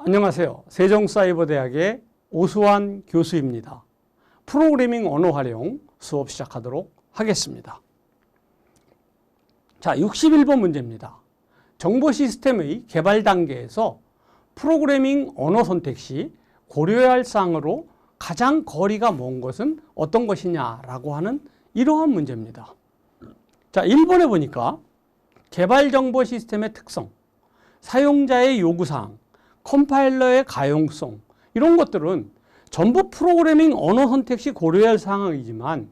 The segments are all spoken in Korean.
안녕하세요. 세종사이버대학의 오수환 교수입니다. 프로그래밍 언어 활용 수업 시작하도록 하겠습니다. 자, 61번 문제입니다. 정보 시스템의 개발 단계에서 프로그래밍 언어 선택 시 고려해야 할 사항으로 가장 거리가 먼 것은 어떤 것이냐라고 하는 이러한 문제입니다. 자, 1번에 보니까 개발 정보 시스템의 특성, 사용자의 요구사항, 컴파일러의 가용성, 이런 것들은 전부 프로그래밍 언어 선택 시 고려해야 할 사항이지만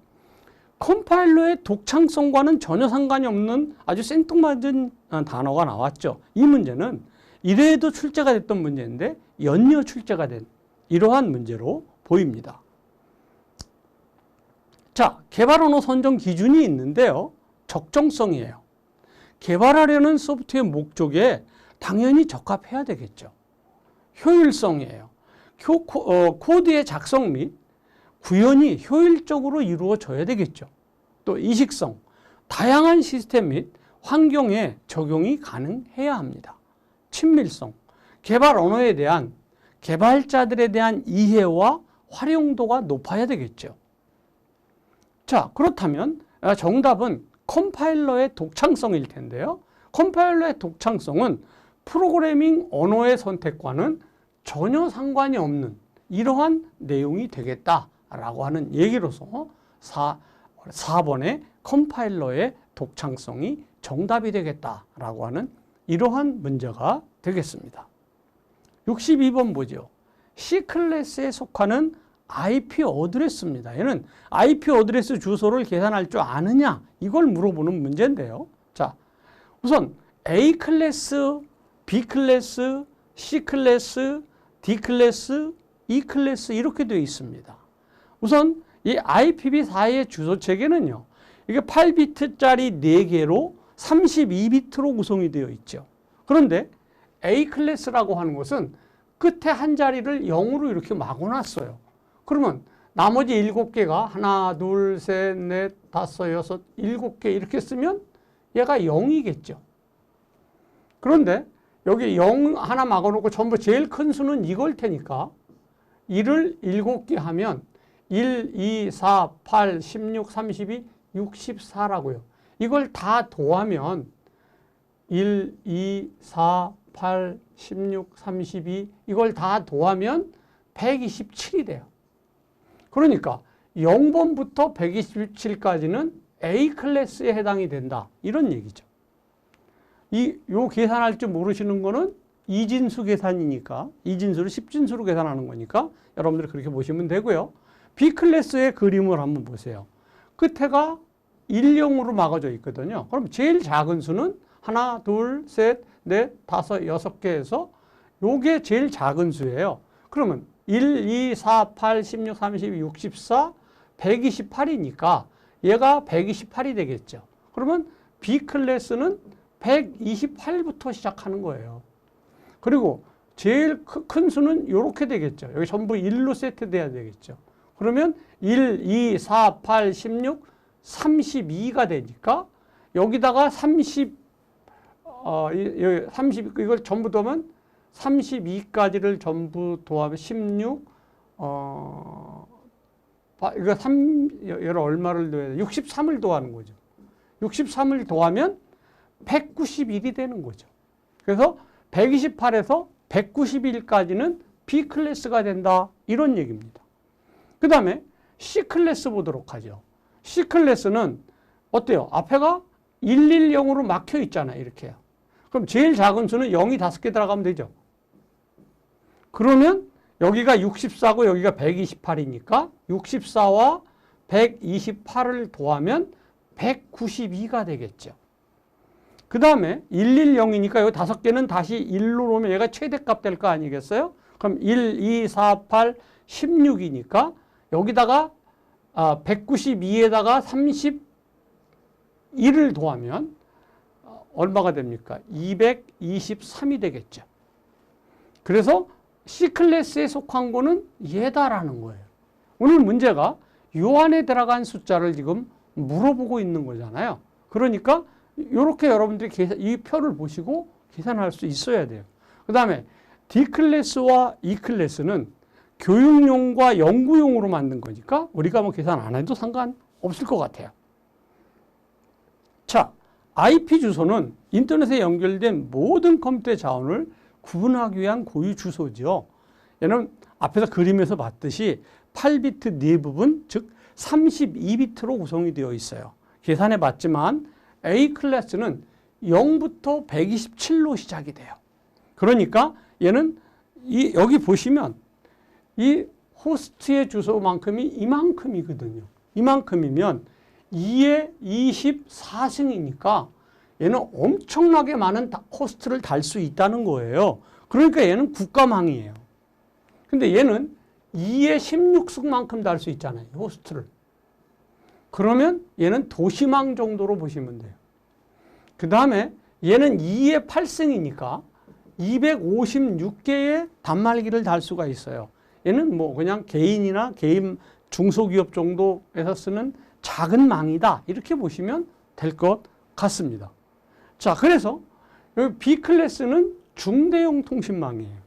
컴파일러의 독창성과는 전혀 상관이 없는 아주 생뚱맞은 단어가 나왔죠. 이 문제는 이래에도 출제가 됐던 문제인데 연이어 출제가 된 이러한 문제로 보입니다. 자, 개발 언어 선정 기준이 있는데요. 적정성이에요. 개발하려는 소프트웨어 목적에 당연히 적합해야 되겠죠. 효율성이에요. 코드의 작성 및 구현이 효율적으로 이루어져야 되겠죠. 또 이식성, 다양한 시스템 및 환경에 적용이 가능해야 합니다. 친밀성, 개발 언어에 대한 개발자들에 대한 이해와 활용도가 높아야 되겠죠. 자, 그렇다면 정답은 컴파일러의 독창성일 텐데요. 컴파일러의 독창성은 프로그래밍 언어의 선택과는 전혀 상관이 없는 이러한 내용이 되겠다라고 하는 얘기로서 4번의 컴파일러의 독창성이 정답이 되겠다라고 하는 이러한 문제가 되겠습니다. 62번 보죠. C클래스에 속하는 IP 어드레스입니다. 얘는 IP 어드레스 주소를 계산할 줄 아느냐 이걸 물어보는 문제인데요. 자, 우선 A클래스, B클래스, C클래스, D클래스, E클래스 이렇게 되어 있습니다. 우선 이 IPv4의 주소 체계는요. 이게 8비트짜리 4개로 32비트로 구성이 되어 있죠. 그런데 A클래스라고 하는 것은 끝에 한 자리를 0으로 이렇게 막아놨어요. 그러면 나머지 7개가 하나, 둘, 셋, 넷, 다섯, 여섯, 7개 이렇게 쓰면 얘가 0이겠죠. 그런데 여기 0 하나 막아놓고 전부 제일 큰 수는 이걸 테니까 1을 7개 하면 1, 2, 4, 8, 16, 32, 64라고요. 이걸 다 더하면 1, 2, 4, 8, 16, 32 이걸 다 더하면 127이 돼요. 그러니까 0번부터 127까지는 A클래스에 해당이 된다. 이런 얘기죠. 요 계산할 줄 모르시는 거는 이진수 계산이니까 이진수를 10진수로 계산하는 거니까 여러분들이 그렇게 보시면 되고요. B클래스의 그림을 한번 보세요. 끝에가 10으로 막아져 있거든요. 그럼 제일 작은 수는 하나, 둘, 셋, 넷, 다섯, 6개에서 요게 제일 작은 수예요. 그러면 1, 2, 4, 8, 16, 32, 64, 128이니까 얘가 128이 되겠죠. 그러면 B클래스는 128부터 시작하는 거예요. 그리고 제일 큰 수는 이렇게 되겠죠. 여기 전부 1로 세트돼야 되겠죠. 그러면 1, 2, 4, 8, 16, 32가 되니까 여기다가 30, 이걸 전부 더하면 32까지를 전부 더하면 16, 이거 얘를 얼마를 더해야 돼? 63을 더하는 거죠. 63을 더하면 191이 되는 거죠. 그래서 128에서 191까지는 B클래스가 된다. 이런 얘기입니다. 그 다음에 C클래스 보도록 하죠. C클래스는 어때요? 앞에가 110으로 막혀 있잖아요. 이렇게. 그럼 제일 작은 수는 0이 5개 들어가면 되죠. 그러면 여기가 64고 여기가 128이니까 64와 128을 더하면 192가 되겠죠. 그 다음에 110이니까 여기 5개는 다시 1로 놓으면 얘가 최대값 될 거 아니겠어요? 그럼 1, 2, 4, 8, 16이니까 여기다가 192에다가 31을 더하면 얼마가 됩니까? 223이 되겠죠. 그래서 C클래스에 속한 거는 얘다라는 거예요. 오늘 문제가 요 안에 들어간 숫자를 지금 물어보고 있는 거잖아요. 그러니까 이렇게 여러분들이 이 표를 보시고 계산할 수 있어야 돼요. 그 다음에 D클래스와 E클래스는 교육용과 연구용으로 만든 거니까 우리가 뭐 계산 안 해도 상관없을 것 같아요. 자, IP 주소는 인터넷에 연결된 모든 컴퓨터의 자원을 구분하기 위한 고유 주소죠. 얘는 앞에서 그림에서 봤듯이 8비트 네 부분, 즉 32비트로 구성이 되어 있어요. 계산해 봤지만 A 클래스는 0부터 127로 시작이 돼요. 그러니까 얘는 여기 보시면 이 호스트의 주소만큼이 이만큼이거든요. 이만큼이면 2에 24승이니까 얘는 엄청나게 많은 호스트를 달 수 있다는 거예요. 그러니까 얘는 국가망이에요. 근데 얘는 2에 16승만큼 달 수 있잖아요. 호스트를. 그러면 얘는 도시망 정도로 보시면 돼요. 그 다음에 얘는 2에 8승이니까 256개의 단말기를 달 수가 있어요. 얘는 뭐 그냥 개인이나 개인 중소기업 정도에서 쓰는 작은 망이다. 이렇게 보시면 될 것 같습니다. 자, 그래서 B클래스는 중대형 통신망이에요.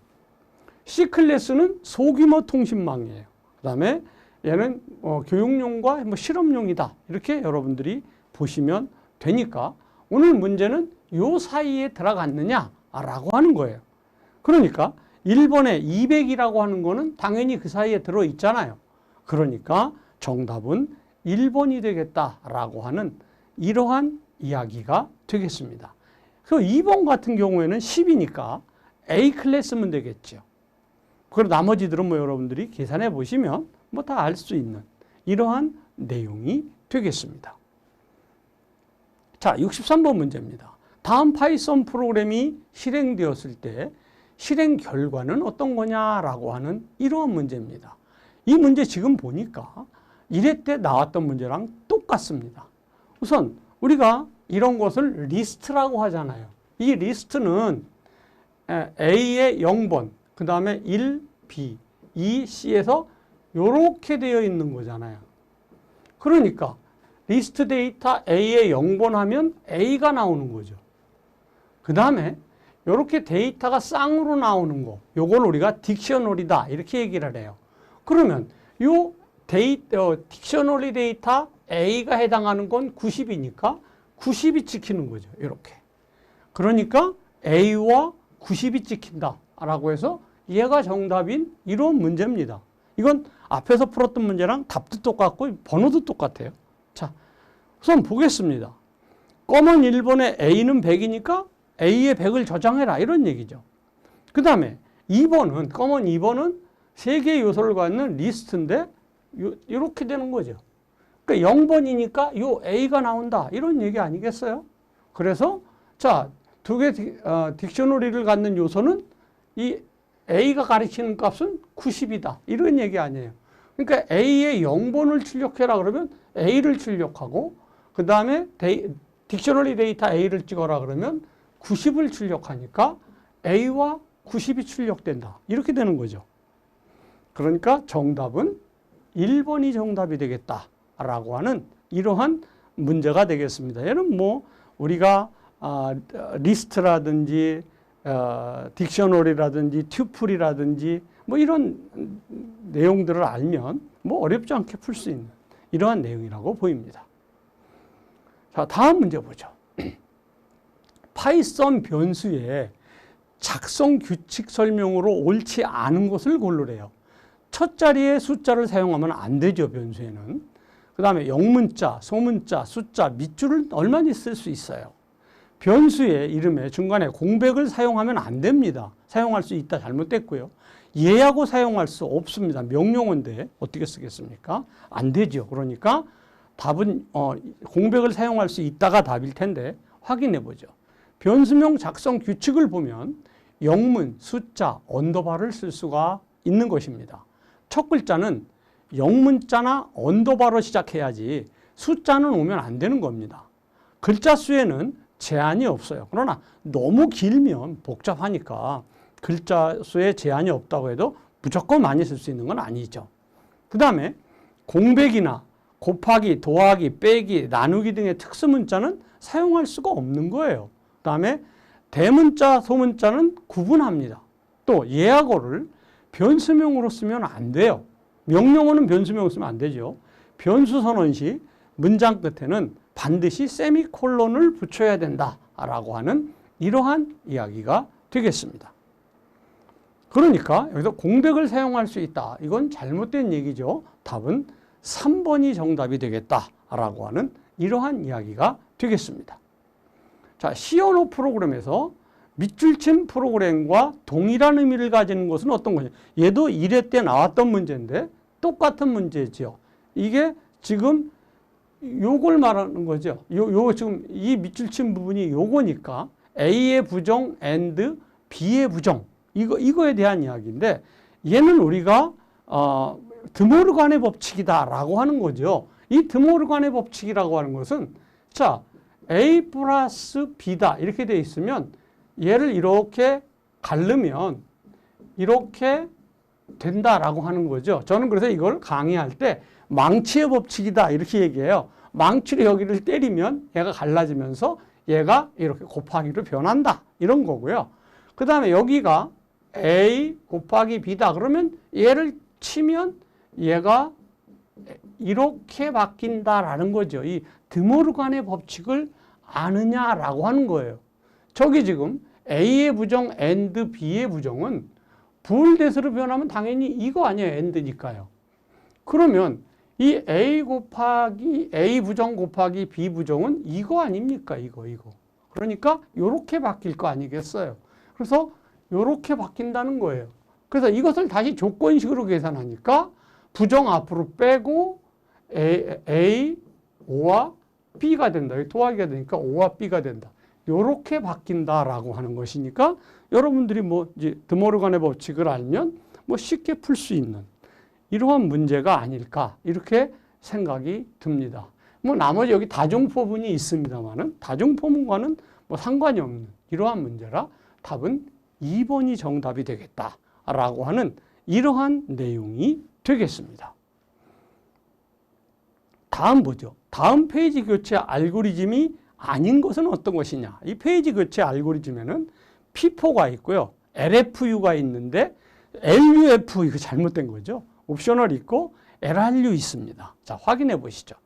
C클래스는 소규모 통신망이에요. 그 다음에 얘는 교육용과 뭐 실험용이다. 이렇게 여러분들이 보시면 되니까 오늘 문제는 요 사이에 들어갔느냐라고 하는 거예요. 그러니까 1번에 200이라고 하는 거는 당연히 그 사이에 들어있잖아요. 그러니까 정답은 1번이 되겠다라고 하는 이러한 이야기가 되겠습니다. 그 2번 같은 경우에는 10이니까 A 클래스면 되겠죠. 그리고 나머지들은 뭐 여러분들이 계산해 보시면 뭐 다 알 수 있는 이러한 내용이 되겠습니다. 자, 63번 문제입니다. 다음 파이썬 프로그램이 실행되었을 때 실행 결과는 어떤 거냐라고 하는 이러한 문제입니다. 이 문제 지금 보니까 1회 때 나왔던 문제랑 똑같습니다. 우선 우리가 이런 것을 리스트라고 하잖아요. 이 리스트는 A의 0번, 그 다음에 1, B, 2, C에서 이렇게 되어 있는 거잖아요. 그러니까 리스트 데이터 A의 0번 하면 A가 나오는 거죠. 그 다음에 이렇게 데이터가 쌍으로 나오는 거, 요걸 우리가 딕셔너리다 이렇게 얘기를 해요. 그러면 요 딕셔너리 데이터 A가 해당하는 건 90이니까 90이 찍히는 거죠. 이렇게. 그러니까 A와 90이 찍힌다라고 해서 얘가 정답인 이런 문제입니다. 이건 앞에서 풀었던 문제랑 답도 똑같고 번호도 똑같아요. 자, 우선 보겠습니다. 검은 1번에 A는 100이니까 A에 100을 저장해라 이런 얘기죠. 그 다음에 2번은 검은 2번은 3개의 요소를 갖는 리스트인데 이렇게 되는 거죠. 그러니까 0번이니까 요 A가 나온다 이런 얘기 아니겠어요? 그래서 자, 두 개 딕셔너리를 갖는 요소는 이 A가 가리키는 값은 90이다 이런 얘기 아니에요. 그러니까 A의 0번을 출력해라 그러면 A를 출력하고 그 다음에 딕셔너리 데이터 A를 찍어라 그러면 90을 출력하니까 A와 90이 출력된다. 이렇게 되는 거죠. 그러니까 정답은 1번이 정답이 되겠다라고 하는 이러한 문제가 되겠습니다. 얘는 뭐 우리가 리스트라든지 딕셔너리라든지 튜플이라든지 뭐 이런 내용들을 알면 뭐 어렵지 않게 풀 수 있는 이러한 내용이라고 보입니다. 자, 다음 문제 보죠. 파이썬 변수의 작성 규칙 설명으로 옳지 않은 것을 고르래요. 첫 자리에 숫자를 사용하면 안 되죠, 변수에는. 그 다음에 영문자, 소문자, 숫자, 밑줄을 얼마나 쓸 수 있어요. 변수의 이름에 중간에 공백을 사용하면 안 됩니다. 사용할 수 있다, 잘못됐고요. 예하고 사용할 수 없습니다. 명령어인데 어떻게 쓰겠습니까? 안 되죠. 그러니까 답은 공백을 사용할 수 있다가 답일 텐데 확인해 보죠. 변수명 작성 규칙을 보면 영문, 숫자, 언더바를 쓸 수가 있는 것입니다. 첫 글자는 영문자나 언더바로 시작해야지 숫자는 오면 안 되는 겁니다. 글자 수에는 제한이 없어요. 그러나 너무 길면 복잡하니까 글자 수에 제한이 없다고 해도 무조건 많이 쓸 수 있는 건 아니죠. 그 다음에 공백이나 곱하기, 더하기, 빼기, 나누기 등의 특수문자는 사용할 수가 없는 거예요. 그 다음에 대문자, 소문자는 구분합니다. 또 예하고를 변수명으로 쓰면 안 돼요. 명령어는 변수명으로 쓰면 안 되죠. 변수 선언 시 문장 끝에는 반드시 세미콜론을 붙여야 된다라고 하는 이러한 이야기가 되겠습니다. 그러니까 여기서 공백을 사용할 수 있다. 이건 잘못된 얘기죠. 답은 3번이 정답이 되겠다라고 하는 이러한 이야기가 되겠습니다. 자, C 언어 프로그램에서 밑줄침 프로그램과 동일한 의미를 가지는 것은 어떤 거냐? 얘도 1회 때 나왔던 문제인데 똑같은 문제죠. 이게 지금 요걸 말하는 거죠. 요 지금 이 밑줄친 부분이 요거니까 A의 부정 and B의 부정 이거에 대한 이야기인데 얘는 우리가 드모르간의 법칙이다라고 하는 거죠. 이 드모르간의 법칙이라고 하는 것은 자 A 플러스 B다 이렇게 돼 있으면 얘를 이렇게 가르면 이렇게 된다라고 하는 거죠. 저는 그래서 이걸 강의할 때 망치의 법칙이다 이렇게 얘기해요. 망치로 여기를 때리면 얘가 갈라지면서 얘가 이렇게 곱하기로 변한다 이런 거고요. 그 다음에 여기가 A 곱하기 B다 그러면 얘를 치면 얘가 이렇게 바뀐다라는 거죠. 이 드모르간의 법칙을 아느냐라고 하는 거예요. 저기 지금 A의 부정 and B의 부정은 부울대스로 변하면 당연히 이거 아니에요. and니까요. 그러면 이 A 곱하기 A 부정 곱하기 B 부정은 이거 아닙니까? 이거. 그러니까 이렇게 바뀔 거 아니겠어요. 그래서 이렇게 바뀐다는 거예요. 그래서 이것을 다시 조건식으로 계산하니까 부정 앞으로 빼고 A, O와 B가 된다. 더하기가 되니까 O와 B가 된다. 이렇게 바뀐다라고 하는 것이니까 여러분들이 뭐 이제 드모르간의 법칙을 알면 뭐 쉽게 풀 수 있는 이러한 문제가 아닐까 이렇게 생각이 듭니다. 뭐 나머지 여기 다중포분이 있습니다만은 다중포분과는 뭐 상관이 없는 이러한 문제라 답은 2번이 정답이 되겠다라고 하는 이러한 내용이 되겠습니다. 다음 보죠. 다음 페이지 교체 알고리즘이 아닌 것은 어떤 것이냐. 이 페이지 교체 알고리즘에는 P4가 있고요. LFU가 있는데 LUF 이거 잘못된 거죠. 옵셔널 있고 LRU 있습니다. 자, 확인해 보시죠.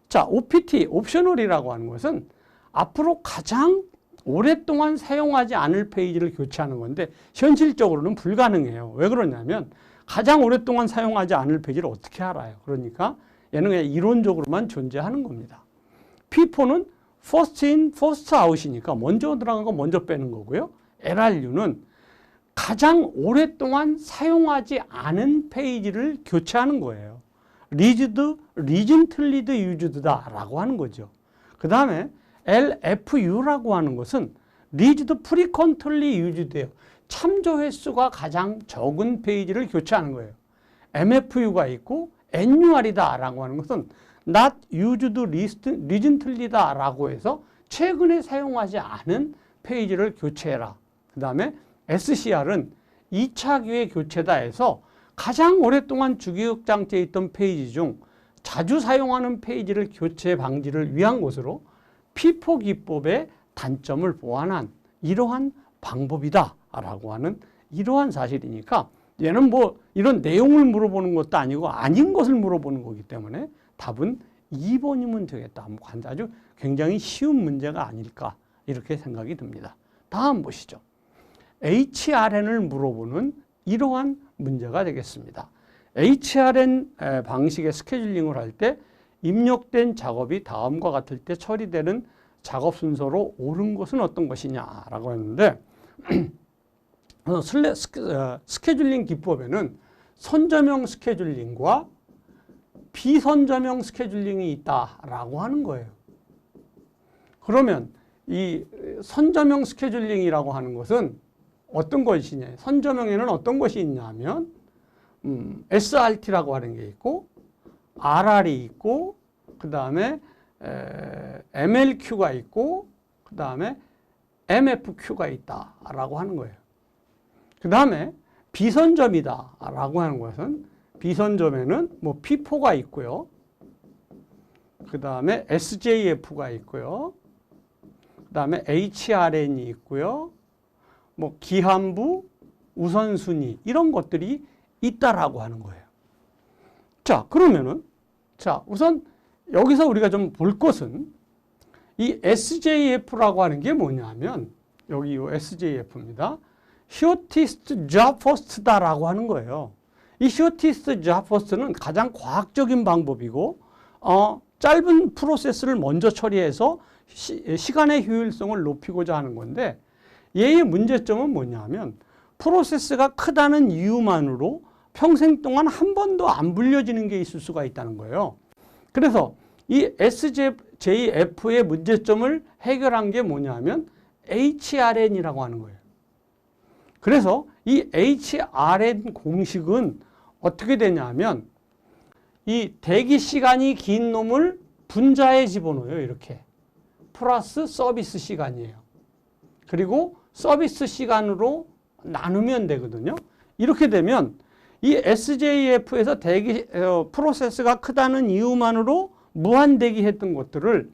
자, OPT, 옵셔널이라고 하는 것은 앞으로 가장 오랫동안 사용하지 않을 페이지를 교체하는 건데 현실적으로는 불가능해요. 왜 그러냐면 가장 오랫동안 사용하지 않을 페이지를 어떻게 알아요? 그러니까 얘는 그냥 이론적으로만 존재하는 겁니다. P4는 first in, first out이니까 먼저 들어간 거 먼저 빼는 거고요. LRU는 가장 오랫동안 사용하지 않은 페이지를 교체하는 거예요. recently used다라고 하는 거죠. 그 다음에 LFU라고 하는 것은 recent frequently used예요. 참조 횟수가 가장 적은 페이지를 교체하는 거예요. MFU가 있고 NUR이다라고 하는 것은 not used recently다라고 해서 최근에 사용하지 않은 페이지를 교체해라. 그 다음에 SCR은 2차 기회 교체다 해서 가장 오랫동안 주기억장치에 있던 페이지 중 자주 사용하는 페이지를 교체 방지를 위한 것으로 P4 기법의 단점을 보완한 이러한 방법이다라고 하는 이러한 사실이니까 얘는 뭐 이런 내용을 물어보는 것도 아니고 아닌 것을 물어보는 거기 때문에 답은 2번이면 되겠다. 아주 굉장히 쉬운 문제가 아닐까 이렇게 생각이 듭니다. 다음 보시죠. HRN을 물어보는 이러한 문제가 되겠습니다. HRN 방식의 스케줄링을 할 때 입력된 작업이 다음과 같을 때 처리되는 작업 순서로 옳은 것은 어떤 것이냐라고 했는데 스케줄링 기법에는 선점형 스케줄링과 비선점형 스케줄링이 있다라고 하는 거예요. 그러면 이 선점형 스케줄링이라고 하는 것은 어떤 것이냐? 선점형에는 어떤 것이 있냐면 SRT라고 하는 게 있고 RR이 있고 그 다음에 MLQ가 있고 그 다음에 MFQ가 있다라고 하는 거예요. 그 다음에 비선점이다라고 하는 것은 비선점에는 뭐 P4가 있고요. 그 다음에 SJF가 있고요. 그 다음에 HRN이 있고요. 뭐 기한부, 우선순위 이런 것들이 있다라고 하는 거예요. 자, 그러면은 우선 여기서 우리가 좀 볼 것은 이 SJF라고 하는 게 뭐냐면 여기 이 SJF입니다. Shortest Job First다라고 하는 거예요. 이 Shortest Job First는 가장 과학적인 방법이고 짧은 프로세스를 먼저 처리해서 시간의 효율성을 높이고자 하는 건데 얘의 문제점은 뭐냐면 프로세스가 크다는 이유만으로 평생 동안 한 번도 안 불려지는 게 있을 수가 있다는 거예요. 그래서 이 SJF의 문제점을 해결한 게 뭐냐면 HRN이라고 하는 거예요. 그래서 이 HRN 공식은 어떻게 되냐면 이 대기 시간이 긴 놈을 분자에 집어넣어요. 이렇게. 플러스 서비스 시간이에요. 그리고 서비스 시간으로 나누면 되거든요. 이렇게 되면 이 SJF에서 프로세스가 크다는 이유만으로 무한 대기했던 것들을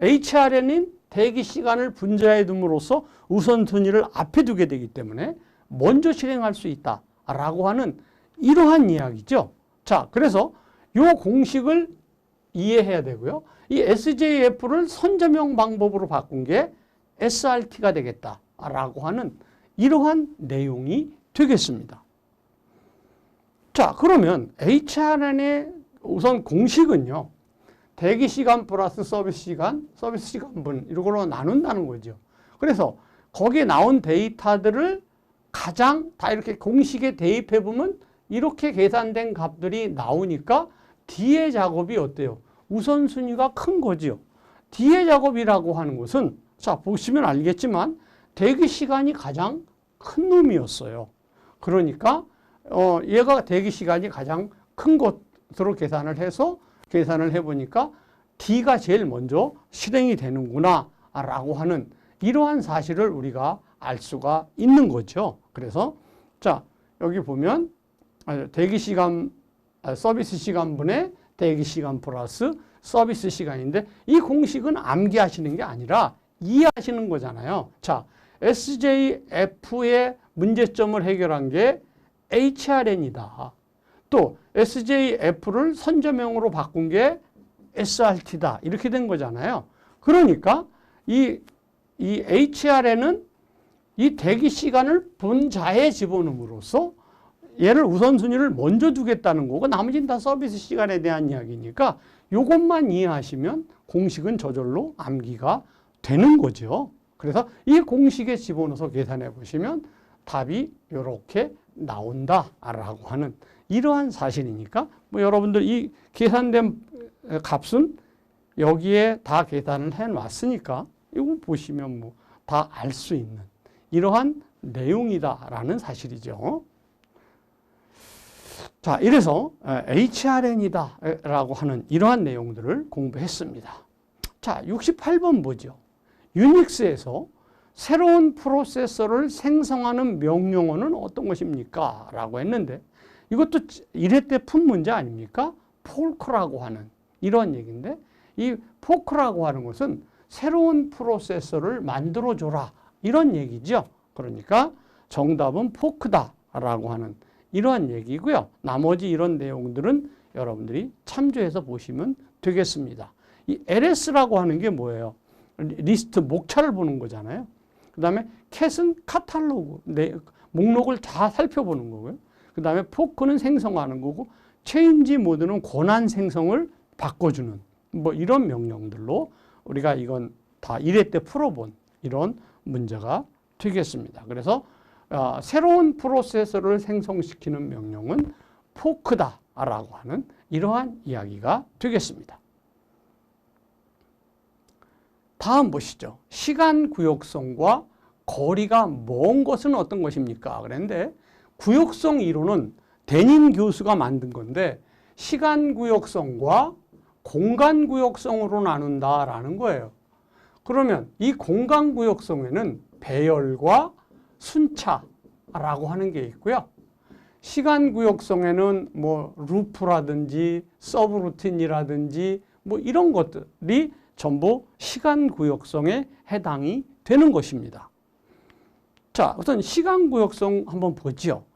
HRN인 대기 시간을 분자에 둠으로써 우선순위를 앞에 두게 되기 때문에 먼저 실행할 수 있다라고 하는 이러한 이야기죠. 자, 그래서 이 공식을 이해해야 되고요. 이 SJF를 선점형 방법으로 바꾼 게 SRT가 되겠다라고 하는 이러한 내용이 되겠습니다. 자, 그러면 HRN의 우선 공식은요. 대기시간 플러스 서비스 시간분 이걸로 나눈다는 거죠. 그래서 거기에 나온 데이터들을 가장 다 이렇게 공식에 대입해 보면 이렇게 계산된 값들이 나오니까 뒤의 작업이 어때요? 우선순위가 큰 거죠. 뒤의 작업이라고 하는 것은 자, 보시면 알겠지만 대기시간이 가장 큰 놈이었어요. 그러니까 얘가 대기시간이 가장 큰 것으로 계산을 해보니까 D가 제일 먼저 실행이 되는구나 라고 하는 이러한 사실을 우리가 알 수가 있는 거죠. 그래서 자, 여기 보면 대기시간 서비스 시간분의 대기시간 플러스 서비스 시간인데 이 공식은 암기하시는 게 아니라 이해하시는 거잖아요. 자, SJF의 문제점을 해결한 게 HRN이다. 또 SJF를 선점형으로 바꾼 게 SRT다. 이렇게 된 거잖아요. 그러니까 이 HRN은 이 대기 시간을 분자에 집어넣음으로써 얘를 우선순위를 먼저 두겠다는 거고 나머지는 다 서비스 시간에 대한 이야기니까 이것만 이해하시면 공식은 저절로 암기가 되는 거죠. 그래서 이 공식에 집어넣어서 계산해 보시면 답이 이렇게 나온다라고 하는 이러한 사실이니까 뭐 여러분들 이 계산된 값은 여기에 다 계산을 해 놨으니까 이거 보시면 뭐 다 알 수 있는 이러한 내용이다라는 사실이죠. 자, 이래서 HRN이다라고 하는 이러한 내용들을 공부했습니다. 자, 68번 보죠. 유닉스에서 새로운 프로세서를 생성하는 명령어는 어떤 것입니까? 라고 했는데 이것도 1회 때 푼 문제 아닙니까? 포크라고 하는 이런 얘기인데 이 포크라고 하는 것은 새로운 프로세서를 만들어줘라 이런 얘기죠. 그러니까 정답은 포크다라고 하는 이러한 얘기고요. 나머지 이런 내용들은 여러분들이 참조해서 보시면 되겠습니다. 이 LS라고 하는 게 뭐예요? 리스트, 목차를 보는 거잖아요. 그 다음에 캣은 카탈로그, 목록을 다 살펴보는 거고요. 그 다음에 포크는 생성하는 거고 체인지 모드는 권한 생성을 바꿔주는 뭐 이런 명령들로 우리가 이건 다 1회 때 풀어본 이런 문제가 되겠습니다. 그래서 새로운 프로세서를 생성시키는 명령은 포크다라고 하는 이러한 이야기가 되겠습니다. 다음 보시죠. 시간 구역성과 거리가 먼 것은 어떤 것입니까? 그런데 구역성 이론은 데닌 교수가 만든 건데 시간 구역성과 공간 구역성으로 나눈다라는 거예요. 그러면 이 공간 구역성에는 배열과 순차라고 하는 게 있고요. 시간 구역성에는 뭐 루프라든지 서브루틴이라든지 뭐 이런 것들이 전부 시간 구역성에 해당이 되는 것입니다. 자, 우선 시간 구역성 한번 보죠.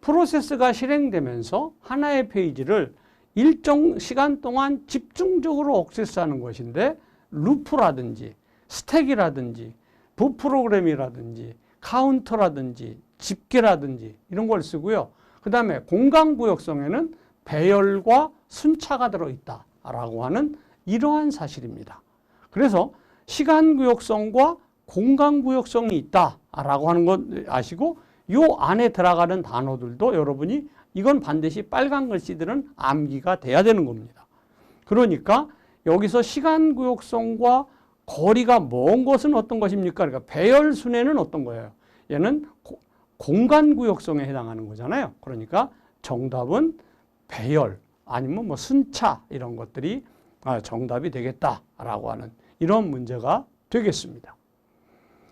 프로세스가 실행되면서 하나의 페이지를 일정 시간 동안 집중적으로 액세스하는 것인데 루프라든지 스택이라든지 부프로그램이라든지 카운터라든지 집계라든지 이런 걸 쓰고요. 그 다음에 공간구역성에는 배열과 순차가 들어있다라고 하는 이러한 사실입니다. 그래서 시간구역성과 공간구역성이 있다라고 하는 것 아시고 요 안에 들어가는 단어들도 여러분이 이건 반드시 빨간 글씨들은 암기가 돼야 되는 겁니다. 그러니까 여기서 시간구역성과 거리가 먼 것은 어떤 것입니까? 그러니까 배열순회는 어떤 거예요? 얘는 공간구역성에 해당하는 거잖아요. 그러니까 정답은 배열 아니면 뭐 순차 이런 것들이 정답이 되겠다라고 하는 이런 문제가 되겠습니다.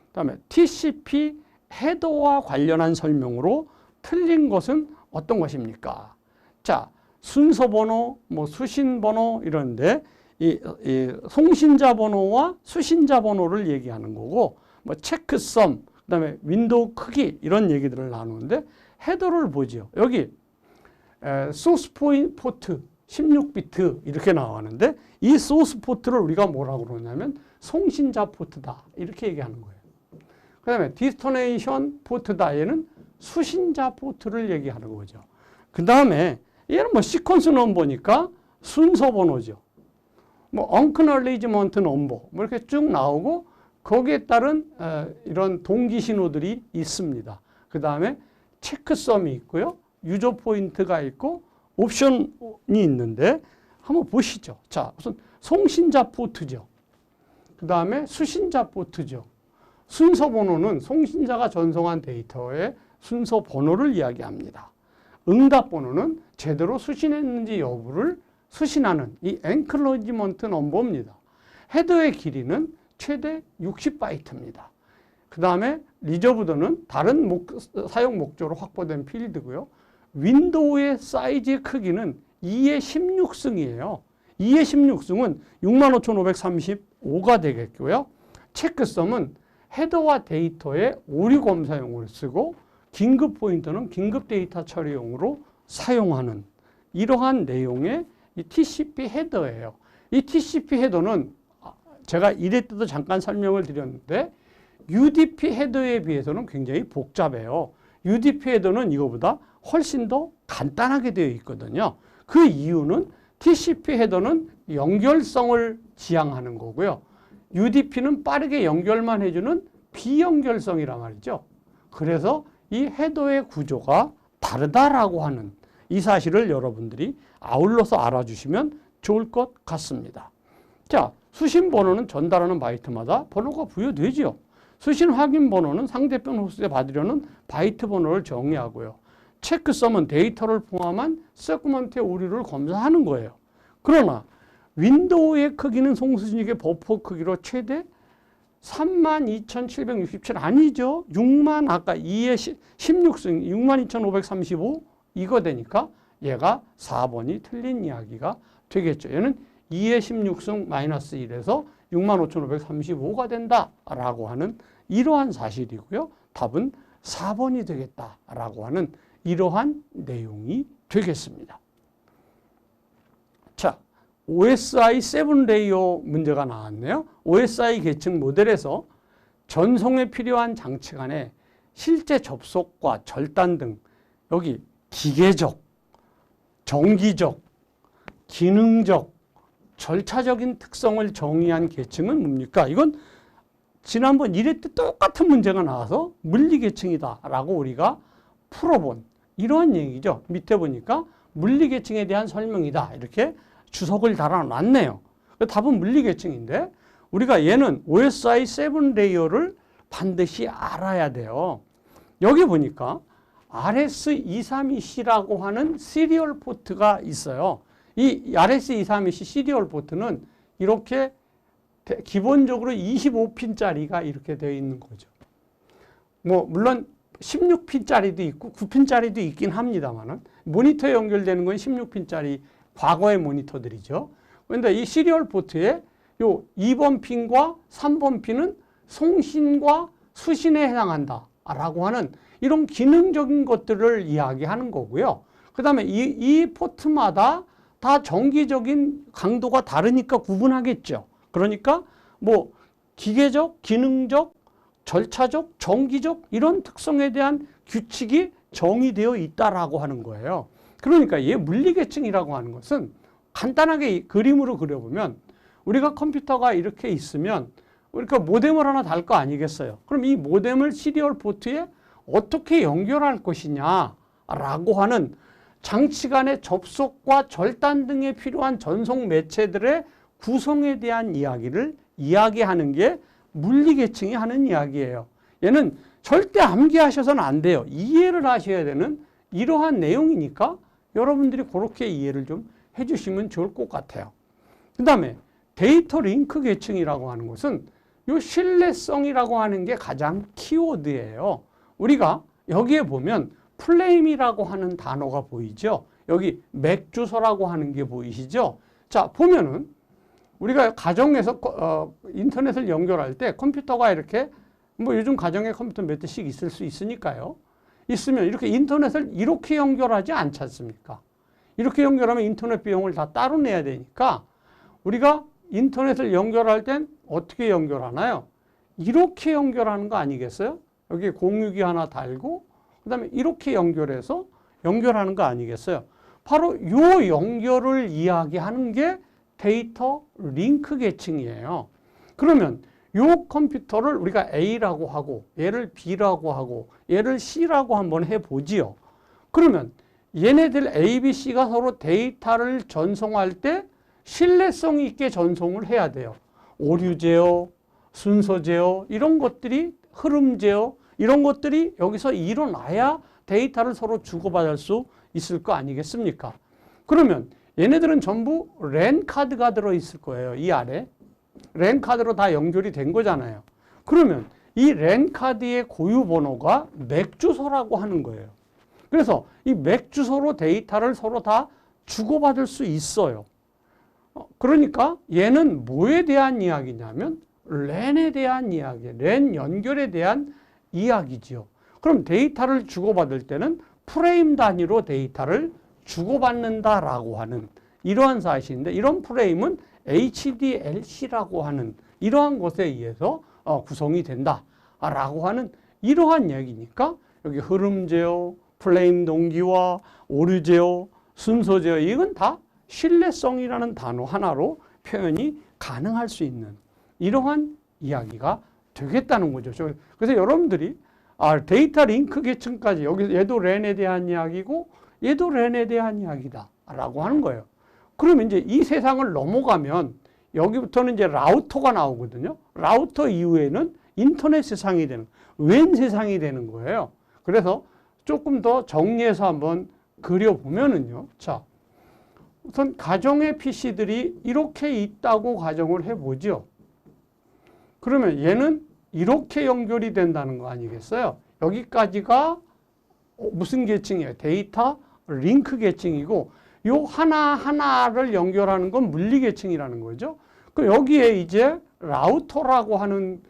그다음에 TCP 헤더와 관련한 설명으로 틀린 것은 어떤 것입니까? 자, 순서 번호, 뭐 수신 번호 이런데 이 송신자 번호와 수신자 번호를 얘기하는 거고 뭐 체크섬, 그다음에 윈도우 크기 이런 얘기들을 나누는데 헤더를 보죠. 여기 소스 포트 16비트 이렇게 나왔는데 이 소스 포트를 우리가 뭐라고 그러냐면 송신자 포트다 이렇게 얘기하는 거예요. 그 다음에 디스토네이션 포트다 얘는 수신자 포트를 얘기하는 거죠. 그 다음에 얘는 뭐 시퀀스 넘버니까 순서 번호죠. 뭐 언크널리지먼트 넘버 뭐 이렇게 쭉 나오고 거기에 따른 이런 동기 신호들이 있습니다. 그 다음에 체크썸이 있고요. 유저 포인트가 있고 옵션이 있는데 한번 보시죠. 자, 우선 송신자 포트죠. 그 다음에 수신자 포트죠. 순서 번호는 송신자가 전송한 데이터의 순서 번호를 이야기합니다. 응답 번호는 제대로 수신했는지 여부를 수신하는 이 엔클로지먼트 넘버입니다. 헤더의 길이는 최대 60바이트입니다. 그 다음에 리저브드는 다른 사용 목적으로 확보된 필드고요. 윈도우의 사이즈의 크기는 2의 16승이에요. 2의 16승은 65,535가 되겠고요. 체크썸은 헤더와 데이터의 오류 검사용으로 쓰고 긴급 포인터는 긴급 데이터 처리용으로 사용하는 이러한 내용의 이 TCP 헤더예요. 이 TCP 헤더는 제가 이래 때도 잠깐 설명을 드렸는데 UDP 헤더에 비해서는 굉장히 복잡해요. UDP 헤더는 이거보다 훨씬 더 간단하게 되어 있거든요. 그 이유는 TCP 헤더는 연결성을 지향하는 거고요. UDP는 빠르게 연결만 해주는 비연결성이란 말이죠. 그래서 이 헤더의 구조가 다르다라고 하는 이 사실을 여러분들이 아울러서 알아주시면 좋을 것 같습니다. 자, 수신 번호는 전달하는 바이트마다 번호가 부여되죠. 수신 확인 번호는 상대편 호스트에 받으려는 바이트 번호를 정의하고요. 체크썸은 데이터를 포함한 세그먼트의 오류를 검사하는 거예요. 그러나 윈도우의 크기는 송수신식의 버퍼 크기로 최대 32,767 아니죠. 6만 아까 2의 16승 62,535 이거 되니까 얘가 4번이 틀린 이야기가 되겠죠. 얘는 2의 16승 마이너스 1에서 65,535가 된다라고 하는 이러한 사실이고요. 답은 4번이 되겠다라고 하는 이러한 내용이 되겠습니다. 자, OSI 7레이어 문제가 나왔네요. OSI 계층 모델에서 전송에 필요한 장치 간의 실제 접속과 절단 등 여기 기계적, 정기적, 기능적, 절차적인 특성을 정의한 계층은 뭡니까? 이건 지난번 1회 때 똑같은 문제가 나와서 물리계층이다라고 우리가 풀어본 이러한 얘기죠. 밑에 보니까 물리계층에 대한 설명이다. 이렇게 주석을 달아놨네요. 답은 물리계층인데 우리가 얘는 OSI 7레이어를 반드시 알아야 돼요. 여기 보니까 RS232C라고 하는 시리얼 포트가 있어요. 이 RS232C 시리얼 포트는 이렇게 기본적으로 25핀짜리가 이렇게 되어 있는 거죠. 뭐 물론 16핀짜리도 있고 9핀짜리도 있긴 합니다만은 모니터에 연결되는 건 16핀짜리 과거의 모니터들이죠. 그런데 이 시리얼 포트에 요 2번 핀과 3번 핀은 송신과 수신에 해당한다. 라고 하는 이런 기능적인 것들을 이야기하는 거고요. 그 다음에 이 포트마다 다 정기적인 강도가 다르니까 구분하겠죠. 그러니까 뭐 기계적, 기능적, 절차적, 정기적 이런 특성에 대한 규칙이 정의되어 있다라고 하는 거예요. 그러니까 이 물리계층이라고 하는 것은 간단하게 그림으로 그려보면 우리가 컴퓨터가 이렇게 있으면 우리가 모뎀을 하나 달 거 아니겠어요. 그럼 이 모뎀을 시리얼 포트에 어떻게 연결할 것이냐라고 하는 장치 간의 접속과 절단 등에 필요한 전송 매체들의 구성에 대한 이야기를 이야기하는 게 물리계층이 하는 이야기예요. 얘는 절대 암기하셔서는 안 돼요. 이해를 하셔야 되는 이러한 내용이니까 여러분들이 그렇게 이해를 좀 해주시면 좋을 것 같아요. 그 다음에 데이터 링크 계층이라고 하는 것은 이 신뢰성이라고 하는 게 가장 키워드예요. 우리가 여기에 보면 플레임이라고 하는 단어가 보이죠. 여기 맥 주소라고 하는 게 보이시죠. 자, 보면은 우리가 가정에서 인터넷을 연결할 때 컴퓨터가 이렇게 뭐 요즘 가정에 컴퓨터 몇 대씩 있을 수 있으니까요. 있으면 이렇게 인터넷을 이렇게 연결하지 않지 않습니까? 이렇게 연결하면 인터넷 비용을 다 따로 내야 되니까 우리가 인터넷을 연결할 땐 어떻게 연결하나요? 이렇게 연결하는 거 아니겠어요? 여기 공유기 하나 달고 그 다음에 이렇게 연결해서 연결하는 거 아니겠어요? 바로 이 연결을 이야기하는 게 데이터 링크 계층이에요. 그러면 이 컴퓨터를 우리가 A라고 하고 얘를 B라고 하고 얘를 C라고 한번 해보지요. 그러면 얘네들 A, B, C가 서로 데이터를 전송할 때 신뢰성 있게 전송을 해야 돼요. 오류 제어, 순서 제어 이런 것들이 흐름 제어 이런 것들이 여기서 일어나야 데이터를 서로 주고받을 수 있을 거 아니겠습니까? 그러면 얘네들은 전부 랜 카드가 들어있을 거예요. 이 안에. 랜 카드로 다 연결이 된 거잖아요. 그러면 이 랜 카드의 고유 번호가 맥 주소라고 하는 거예요. 그래서 이 맥 주소로 데이터를 서로 다 주고받을 수 있어요. 그러니까 얘는 뭐에 대한 이야기냐면 랜에 대한 이야기, 랜 연결에 대한 이야기지요. 그럼 데이터를 주고받을 때는 프레임 단위로 데이터를 주고받는다라고 하는 이러한 사실인데 이런 프레임은 HDLC라고 하는 이러한 것에 의해서 구성이 된다라고 하는 이러한 얘기니까 여기 흐름 제어, 프레임 동기화, 오류 제어, 순서 제어 이건 다 신뢰성이라는 단어 하나로 표현이 가능할 수 있는 이러한 이야기가 되겠다는 거죠. 그래서 여러분들이 데이터 링크 계층까지 여기 얘도 랜에 대한 이야기고 얘도 랜에 대한 이야기다 라고 하는 거예요. 그러면 이제 이 세상을 넘어가면 여기부터는 이제 라우터가 나오거든요. 라우터 이후에는 인터넷 세상이 되는, 웬 세상이 되는 거예요. 그래서 조금 더 정리해서 한번 그려보면은요. 자, 우선 가정의 PC들이 이렇게 있다고 가정을 해보죠. 그러면 얘는 이렇게 연결이 된다는 거 아니겠어요? 여기까지가 무슨 계층이에요? 데이터 링크 계층이고 요 하나하나를 연결하는 건 물리 계층이라는 거죠. 그 여기에 이제 라우터라고 하는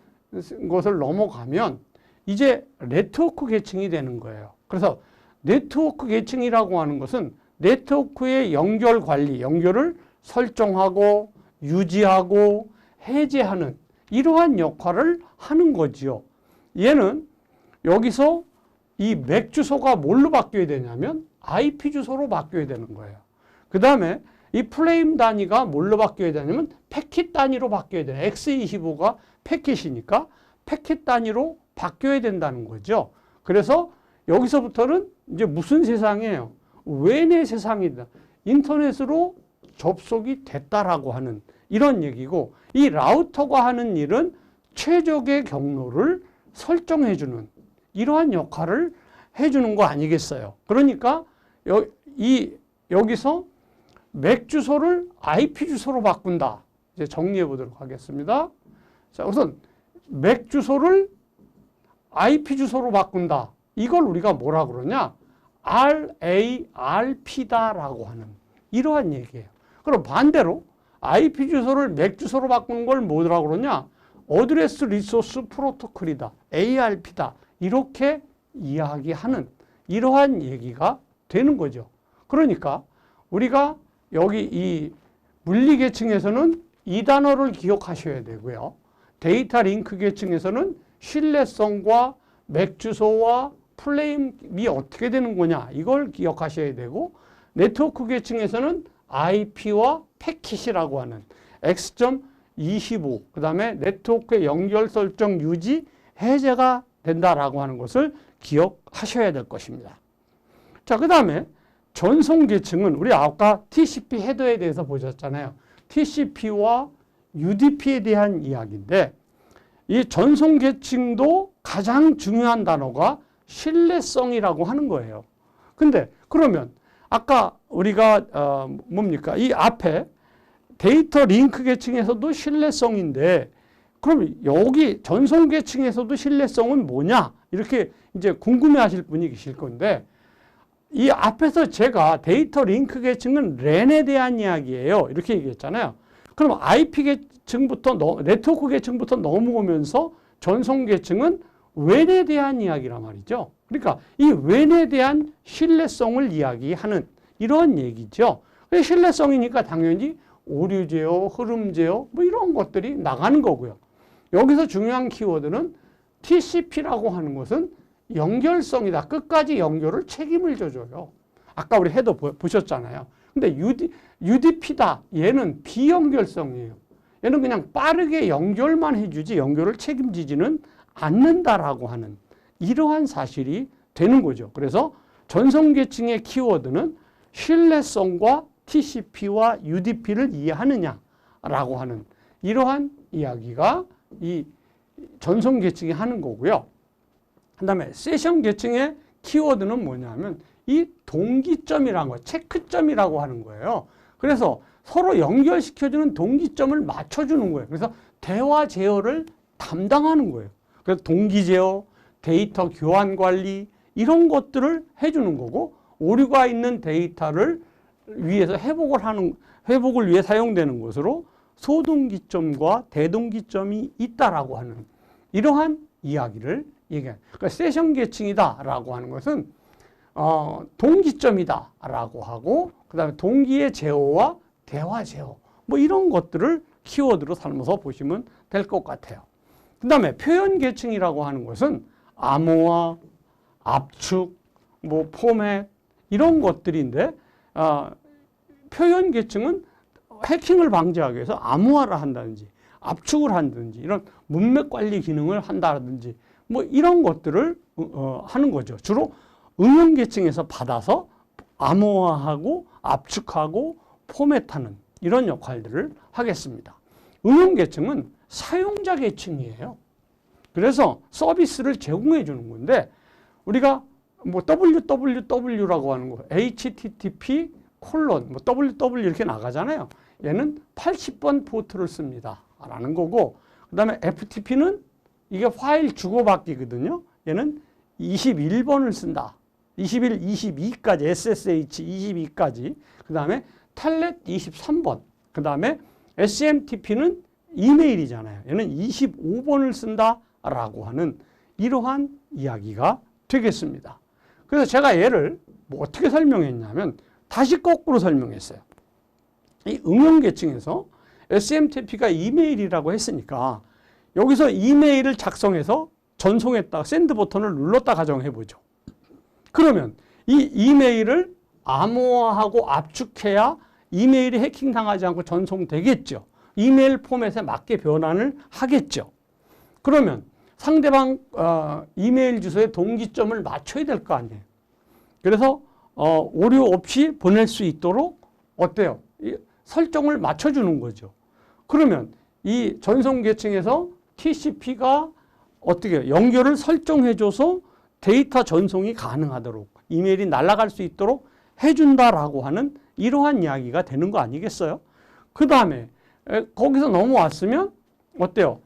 것을 넘어가면 이제 네트워크 계층이 되는 거예요. 그래서 네트워크 계층이라고 하는 것은 네트워크의 연결 관리, 연결을 설정하고 유지하고 해제하는 이러한 역할을 하는 거지요. 얘는 여기서 이 맥 주소가 뭘로 바뀌어야 되냐면 IP 주소로 바뀌어야 되는 거예요. 그 다음에 이 프레임 단위가 뭘로 바뀌어야 되냐면 패킷 단위로 바뀌어야 돼요. X25가 패킷이니까 패킷 단위로 바뀌어야 된다는 거죠. 그래서 여기서부터는 이제 무슨 세상이에요? 웬의 세상이다. 인터넷으로 접속이 됐다라고 하는 이런 얘기고 이 라우터가 하는 일은 최적의 경로를 설정해주는 이러한 역할을 해주는 거 아니겠어요? 그러니까 여기서 맥 주소를 IP 주소로 바꾼다. 이제 정리해 보도록 하겠습니다. 자, 우선 맥 주소를 IP 주소로 바꾼다. 이걸 우리가 뭐라 그러냐? RARP다라고 하는 이러한 얘기예요. 그럼 반대로 IP 주소를 맥 주소로 바꾸는 걸 뭐라고 그러냐? 어드레스 리소스 프로토콜이다. ARP다. 이렇게 이야기하는 이러한 얘기가 되는 거죠. 그러니까 우리가 여기 이 물리 계층에서는 이 단어를 기억하셔야 되고요. 데이터 링크 계층에서는 신뢰성과 맥 주소와 프레임이 어떻게 되는 거냐 이걸 기억하셔야 되고, 네트워크 계층에서는 IP와 패킷이라고 하는 X.25 그 다음에 네트워크의 연결 설정 유지 해제가 된다라고 하는 것을 기억하셔야 될 것입니다. 자, 그 다음에 전송 계층은 우리 아까 TCP 헤더에 대해서 보셨잖아요. TCP와 UDP에 대한 이야기인데, 이 전송 계층도 가장 중요한 단어가 신뢰성이라고 하는 거예요. 근데 그러면 아까 우리가 뭡니까? 이 앞에 데이터 링크 계층에서도 신뢰성인데, 그럼 여기 전송 계층에서도 신뢰성은 뭐냐? 이렇게 이제 궁금해 하실 분이 계실 건데, 이 앞에서 제가 데이터 링크 계층은 랜에 대한 이야기예요. 이렇게 얘기했잖아요. 그럼 IP 계층부터, 네트워크 계층부터 넘어오면서 전송 계층은 웬에 대한 이야기란 말이죠. 그러니까 이 웬에 대한 신뢰성을 이야기하는 이런 얘기죠. 신뢰성이니까 당연히 오류 제어, 흐름 제어 뭐 이런 것들이 나가는 거고요. 여기서 중요한 키워드는 TCP라고 하는 것은 연결성이다. 끝까지 연결을 책임을 져줘요. 아까 우리 헤더 보셨잖아요. 근데 UDP다. 얘는 비연결성이에요. 얘는 그냥 빠르게 연결만 해주지 연결을 책임지지는 않는다라고 하는 이러한 사실이 되는 거죠. 그래서 전송 계층의 키워드는 신뢰성과 TCP와 UDP를 이해하느냐라고 하는 이러한 이야기가 이 전송 계층이 하는 거고요. 그 다음에 세션 계층의 키워드는 뭐냐면 이 동기점이라는 거, 체크점이라고 하는 거예요. 그래서 서로 연결시켜주는 동기점을 맞춰주는 거예요. 그래서 대화 제어를 담당하는 거예요. 그래서 동기 제어, 데이터 교환 관리 이런 것들을 해주는 거고, 오류가 있는 데이터를 위해서 회복을 위해 사용되는 것으로 소동기점과 대동기점이 있다라고 하는 이러한 이야기를 얘기해요. 그러니까 세션 계층이다라고 하는 것은 동기점이다라고 하고, 그 다음에 동기의 제어와 대화 제어 뭐 이런 것들을 키워드로 삼아서 보시면 될 것 같아요. 그 다음에 표현 계층이라고 하는 것은 암호화, 압축, 뭐 포맷 이런 것들인데, 표현 계층은 해킹을 방지하기 위해서 암호화를 한다든지 압축을 한다든지 이런 문맥 관리 기능을 한다든지 뭐 이런 것들을 하는 거죠. 주로 응용 계층에서 받아서 암호화하고 압축하고 포맷하는 이런 역할들을 하겠습니다. 응용 계층은 사용자 계층이에요. 그래서 서비스를 제공해 주는 건데, 우리가 뭐 www라고 하는 거, http 뭐 www 이렇게 나가잖아요. 얘는 80번 포트를 씁니다 라는 거고, 그 다음에 FTP는 이게 파일 주고받기거든요. 얘는 21번을 쓴다. 21, 22까지, SSH 22까지. 그 다음에 텔넷 23번. 그 다음에 SMTP는 이메일이잖아요. 얘는 25번을 쓴다라고 하는 이러한 이야기가 되겠습니다. 그래서 제가 얘를 뭐 어떻게 설명했냐면 다시 거꾸로 설명했어요. 이 응용 계층에서 SMTP가 이메일이라고 했으니까 여기서 이메일을 작성해서 전송했다가 샌드 버튼을 눌렀다 가정해보죠. 그러면 이 이메일을 암호화하고 압축해야 이메일이 해킹당하지 않고 전송되겠죠. 이메일 포맷에 맞게 변환을 하겠죠. 그러면 상대방 이메일 주소에 동기점을 맞춰야 될 거 아니에요. 그래서 오류 없이 보낼 수 있도록 어때요? 설정을 맞춰주는 거죠. 그러면 이 전송 계층에서 TCP가 어떻게 연결을 설정해줘서 데이터 전송이 가능하도록 이메일이 날아갈 수 있도록 해준다라고 하는 이러한 이야기가 되는 거 아니겠어요? 그 다음에 거기서 넘어왔으면 어때요?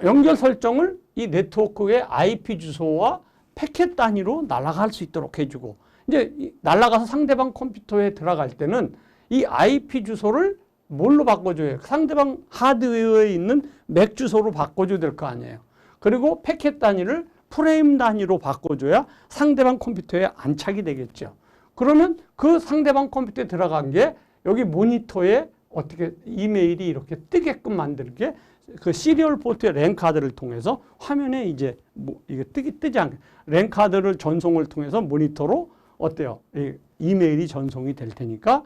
연결 설정을 이 네트워크의 IP 주소와 패켓 단위로 날아갈 수 있도록 해주고, 이제 날아가서 상대방 컴퓨터에 들어갈 때는 이 IP 주소를 뭘로 바꿔줘요? 상대방 하드웨어에 있는 맥 주소로 바꿔줘야 될 거 아니에요. 그리고 패켓 단위를 프레임 단위로 바꿔줘야 상대방 컴퓨터에 안착이 되겠죠. 그러면 그 상대방 컴퓨터에 들어간 게 여기 모니터에 어떻게 이메일이 이렇게 뜨게끔 만들게 그 시리얼 포트의 랜 카드를 통해서 화면에 이제 뭐 이게 뜨지 않게 랜 카드를 전송을 통해서 모니터로 어때요? 이메일이 전송이 될 테니까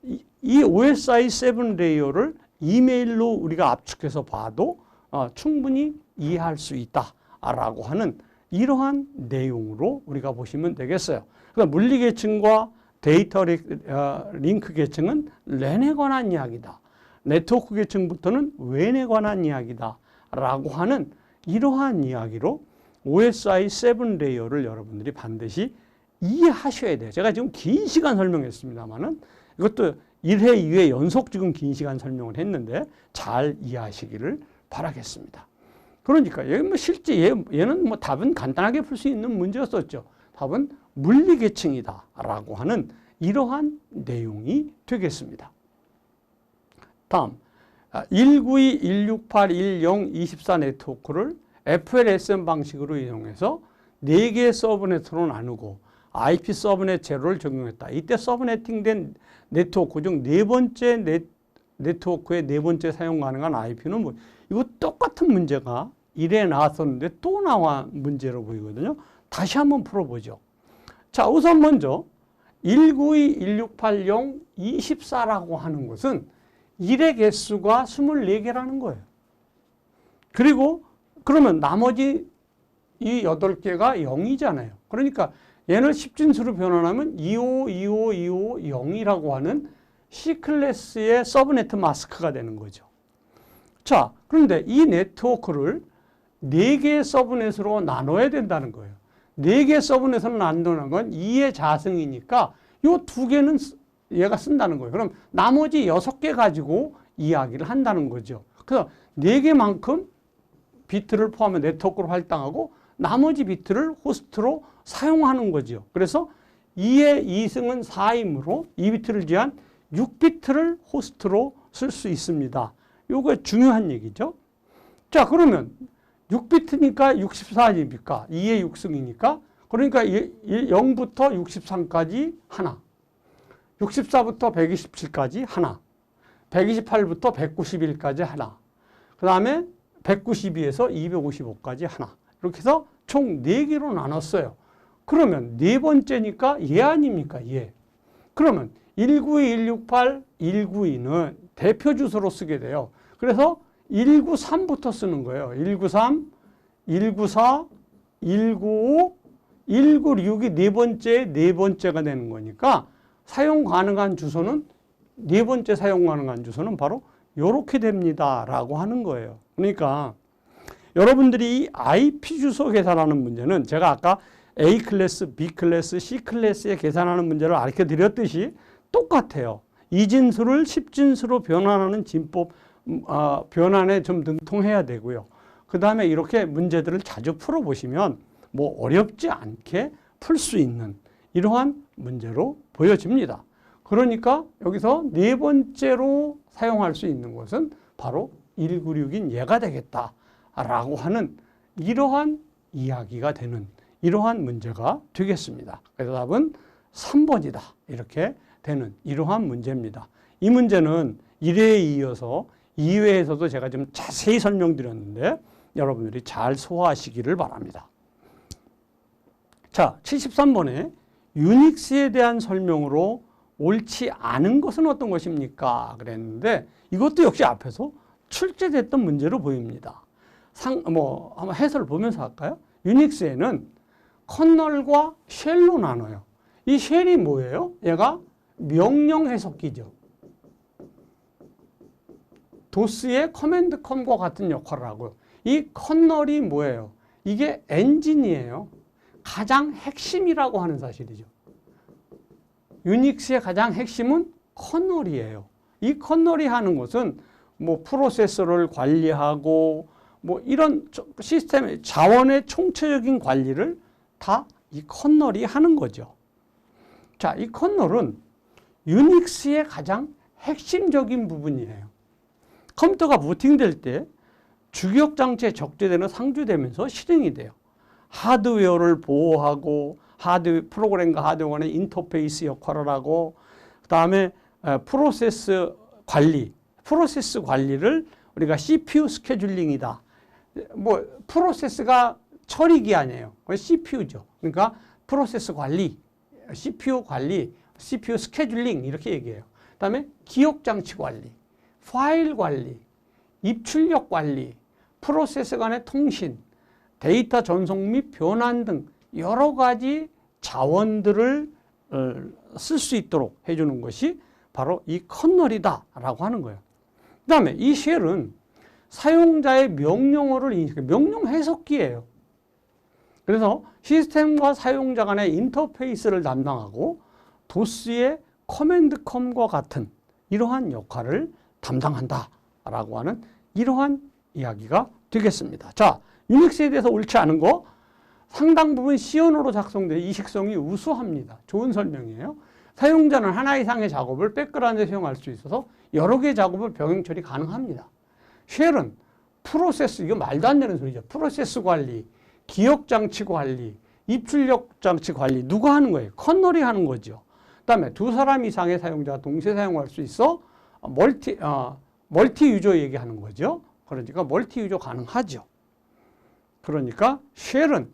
이 OSI 7 레이어를 이메일로 우리가 압축해서 봐도 충분히 이해할 수 있다라고 하는 이러한 내용으로 우리가 보시면 되겠어요. 그러니까 물리 계층과 데이터 링크 계층은 랜에 관한 이야기다. 네트워크 계층부터는 웬에 관한 이야기다 라고 하는 이러한 이야기로 OSI 7 레이어를 여러분들이 반드시 이해하셔야 돼요. 제가 지금 긴 시간 설명했습니다만은 이것도 1회, 2회 연속 지금 긴 시간 설명을 했는데 잘 이해하시기를 바라겠습니다. 그러니까 여기 뭐 실제 얘는 뭐 답은 간단하게 풀 수 있는 문제였었죠. 답은 물리 계층이다 라고 하는 이러한 내용이 되겠습니다. 다음 192, 168, 10, 24 네트워크를 FLSM 방식으로 이용해서 4개의 서브넷으로 나누고 IP 서브넷 제로를 적용했다. 이때 서브네팅된 네트워크 중 네 번째 네트워크의 네 번째 사용 가능한 IP는 뭐 이거 똑같은 문제가 1회 나왔었는데 또 나와 문제로 보이거든요. 다시 한번 풀어보죠. 자, 우선 먼저 192, 1680, 24라고 하는 것은 1의 개수가 24개라는 거예요. 그리고 그러면 나머지 이 8개가 0이잖아요. 그러니까 얘를 10진수로 변환하면 25, 25, 25, 0이라고 하는 C클래스의 서브네트 마스크가 되는 거죠. 자, 그런데 이 네트워크를 4개의 서브넷으로 나눠야 된다는 거예요. 4개의 서브넷으로 나눈다는 건 2의 자승이니까 이 2개는 얘가 쓴다는 거예요. 그럼 나머지 6개 가지고 이야기를 한다는 거죠. 그래서 4개만큼 비트를 포함해 네트워크로 할당하고 나머지 비트를 호스트로 사용하는 거죠. 그래서 2의 2승은 4이므로 2비트를 제한 6비트를 호스트로 쓸 수 있습니다. 이거 중요한 얘기죠. 자, 그러면 6비트니까 64입니까? 2의 6승이니까. 그러니까 0부터 63까지 하나. 64부터 127까지 하나. 128부터 191까지 하나. 그 다음에 192에서 255까지 하나. 이렇게 해서 총 4개로 나눴어요. 그러면 네 번째니까 얘 아닙니까? 얘. 그러면 192, 168, 192는 대표 주소로 쓰게 돼요. 그래서 193부터 쓰는 거예요. 193, 194, 195, 196이 네 번째가 되는 거니까 사용 가능한 주소는 네 번째 사용 가능한 주소는 바로 이렇게 됩니다. 라고 하는 거예요. 그러니까 여러분들이 이 IP 주소 계산하는 문제는 제가 아까 A 클래스, B 클래스, C 클래스에 계산하는 문제를 가르쳐 드렸듯이 똑같아요. 2진수를 10진수로 변환하는 진법, 변환에 좀 능통해야 되고요. 그 다음에 이렇게 문제들을 자주 풀어보시면 뭐 어렵지 않게 풀 수 있는 이러한 문제로 보여집니다. 그러니까 여기서 네 번째로 사용할 수 있는 것은 바로 196인 얘가 되겠다라고 하는 이러한 이야기가 되는 이러한 문제가 되겠습니다. 그래서 답은 3번이다. 이렇게 되는 이러한 문제입니다. 이 문제는 1회에 이어서 2회에서도 제가 좀 자세히 설명드렸는데 여러분들이 잘 소화하시기를 바랍니다. 자, 73번에 유닉스에 대한 설명으로 옳지 않은 것은 어떤 것입니까? 그랬는데 이것도 역시 앞에서 출제됐던 문제로 보입니다. 한번 해설을 보면서 할까요? 유닉스에는 커널과 쉘로 나눠요. 이 쉘이 뭐예요? 얘가 명령 해석기죠. 도스의 커맨드 컴과 같은 역할을 하고요. 이 커널이 뭐예요? 이게 엔진이에요. 가장 핵심이라고 하는 사실이죠. 유닉스의 가장 핵심은 커널이에요. 이 커널이 하는 것은 뭐 프로세서를 관리하고 뭐 이런 시스템의 자원의 총체적인 관리를 다 이 커널이 하는 거죠. 자, 이 커널은 유닉스의 가장 핵심적인 부분이에요. 컴퓨터가 부팅될 때 주기억 장치에 적재되는 상주되면서 실행이 돼요. 하드웨어를 보호하고 프로그램과 하드웨어 간의 인터페이스 역할을 하고, 그 다음에 프로세스 관리를 우리가 CPU 스케줄링이다. 뭐 프로세스가 처리기 아니에요. CPU죠. 그러니까 프로세스 관리, CPU 관리, CPU 스케줄링 이렇게 얘기해요. 그 다음에 기억장치 관리, 파일 관리, 입출력 관리, 프로세스 간의 통신, 데이터 전송 및 변환 등 여러 가지 자원들을 쓸 수 있도록 해주는 것이 바로 이 커널이다라고 하는 거예요. 그 다음에 이 쉘은 사용자의 명령어를 명령 해석기예요. 그래서 시스템과 사용자 간의 인터페이스를 담당하고 도스의 커맨드컴과 같은 이러한 역할을 담당한다라고 하는 이러한 이야기가 되겠습니다. 자, 유닉스에 대해서 옳지 않은 거 상당 부분 C 언어로 작성돼 이식성이 우수합니다. 좋은 설명이에요. 사용자는 하나 이상의 작업을 백그라운드에 사용할 수 있어서 여러 개의 작업을 병행 처리 가능합니다. 쉘은 프로세스, 이거 말도 안 되는 소리죠. 프로세스 관리, 기억장치 관리, 입출력 장치 관리 누가 하는 거예요? 커널이 하는 거죠. 그 다음에 두 사람 이상의 사용자가 동시에 사용할 수 있어 멀티 유저 얘기하는 거죠. 그러니까 멀티 유저 가능하죠. 그러니까 쉘은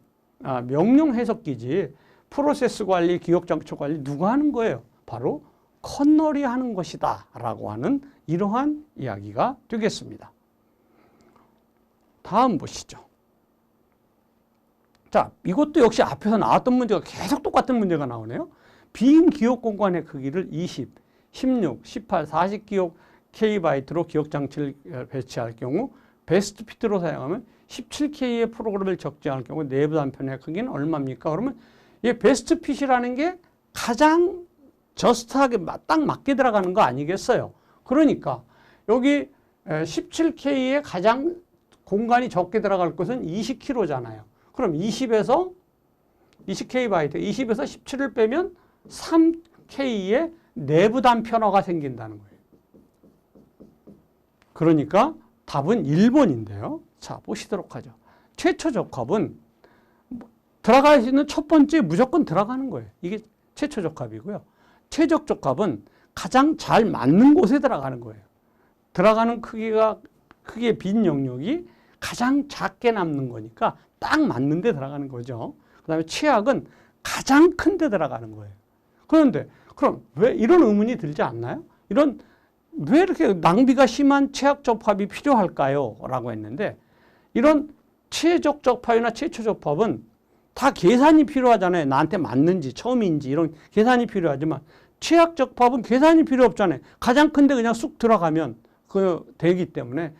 명령 해석기지 프로세스 관리, 기억장치 관리 누가 하는 거예요? 바로 커널이 하는 것이다 라고 하는 이러한 이야기가 되겠습니다. 다음 보시죠. 자, 이것도 역시 앞에서 나왔던 문제가 계속 똑같은 문제가 나오네요. 빈 기억 공간의 크기를 20, 16, 18, 40기억 K바이트로 기억장치를 배치할 경우 베스트 피트로 사용하면 17K의 프로그램을 적지 않을 경우 내부 단편의 크기는 얼마입니까? 그러면 이 베스트 핏이라는 게 가장 저스트하게 딱 맞게 들어가는 거 아니겠어요? 그러니까 여기 17K에 가장 공간이 적게 들어갈 것은 20kg잖아요. 그럼 20K 바이트, 20에서 17을 빼면 3K의 내부 단편화가 생긴다는 거예요. 그러니까 답은 1번인데요. 자, 보시도록 하죠. 최초 적합은 들어갈 수 있는 첫 번째 무조건 들어가는 거예요. 이게 최초 적합이고요. 최적 적합은 가장 잘 맞는 곳에 들어가는 거예요. 들어가는 크기의 빈 영역이 가장 작게 남는 거니까 딱 맞는 데 들어가는 거죠. 그 다음에 최악은 가장 큰 데 들어가는 거예요. 그런데 그럼 왜 이런 의문이 들지 않나요? 왜 이렇게 낭비가 심한 최악 접합이 필요할까요? 라고 했는데 이런 최적 접합이나 최초 접합은 다 계산이 필요하잖아요. 나한테 맞는지 처음인지 이런 계산이 필요하지만 최악 접합은 계산이 필요 없잖아요. 가장 큰데 그냥 쑥 들어가면 되기 때문에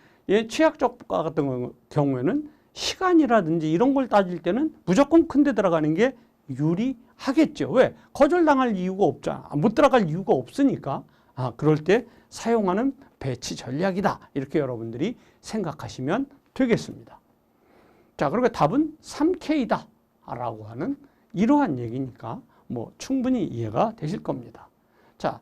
최악 접합 같은 경우에는 시간이라든지 이런 걸 따질 때는 무조건 큰데 들어가는 게 유리하겠죠. 왜? 거절당할 이유가 없잖아. 못 들어갈 이유가 없으니까. 그럴 때 사용하는 배치 전략이다. 이렇게 여러분들이 생각하시면 되겠습니다. 자, 그리고 답은 3K다. 라고 하는 이러한 얘기니까 충분히 이해가 되실 겁니다. 자,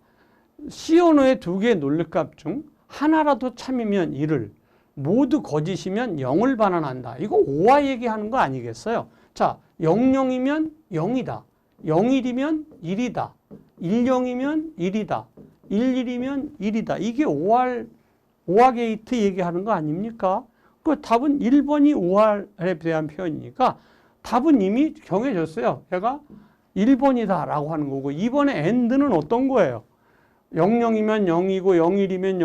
C 언어의 두 개의 논리값 중 하나라도 참이면 1을, 모두 거짓이면 0을 반환한다. 이거 오화 얘기하는 거 아니겠어요? 자, 00이면 0이다. 01이면 1이다. 10이면 1이다. 11이면 1이다. 이게 오화 게이트 얘기하는 거 아닙니까? 그 답은 1번이 오화에 대한 표현이니까 답은 이미 정해졌어요. 얘가 1번이다 라고 하는 거고 2번의 AND는 어떤 거예요? 00이면 0이고 01이면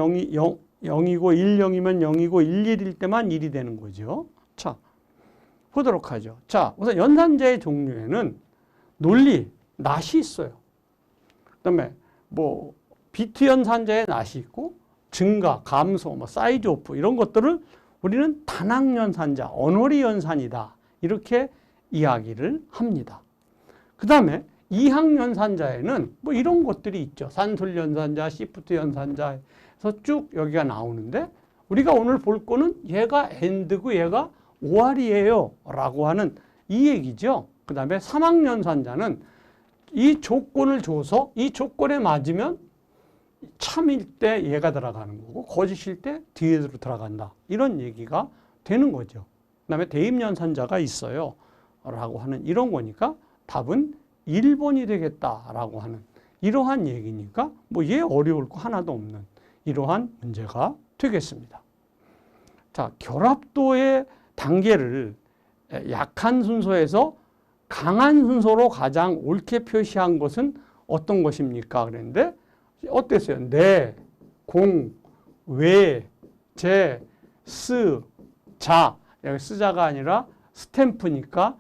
0이고 10이면 0이고 11일 때만 1이 되는 거죠. 자, 보도록 하죠. 자, 우선 연산자의 종류에는 논리, 낫이 있어요. 그 다음에 비트 연산자의 낫이 있고 증가, 감소, 사이즈 오프 이런 것들을 우리는 단항 연산자, 언어리 연산이다. 이렇게 이야기를 합니다. 그 다음에 이항 연산자에는 이런 것들이 있죠. 산술 연산자, 시프트 연산자에서 쭉 여기가 나오는데 우리가 오늘 볼 거는 얘가 AND고 얘가 OR이에요 라고 하는 이 얘기죠. 그 다음에 삼항 연산자는 이 조건을 줘서 이 조건에 맞으면 참일 때 얘가 들어가는 거고 거짓일 때 뒤에로 들어간다. 이런 얘기가 되는 거죠. 그 다음에 대입 연산자가 있어요. 라고 하는 이런 거니까 답은 1번이 되겠다라고 하는 이러한 얘기니까 뭐 얘 어려울 거 하나도 없는 이러한 문제가 되겠습니다. 자, 결합도의 단계를 약한 순서에서 강한 순서로 가장 옳게 표시한 것은 어떤 것입니까? 그랬는데 어땠어요? 네, 공, 외, 제, 스, 자. 여기 쓰자가 아니라 스탬프니까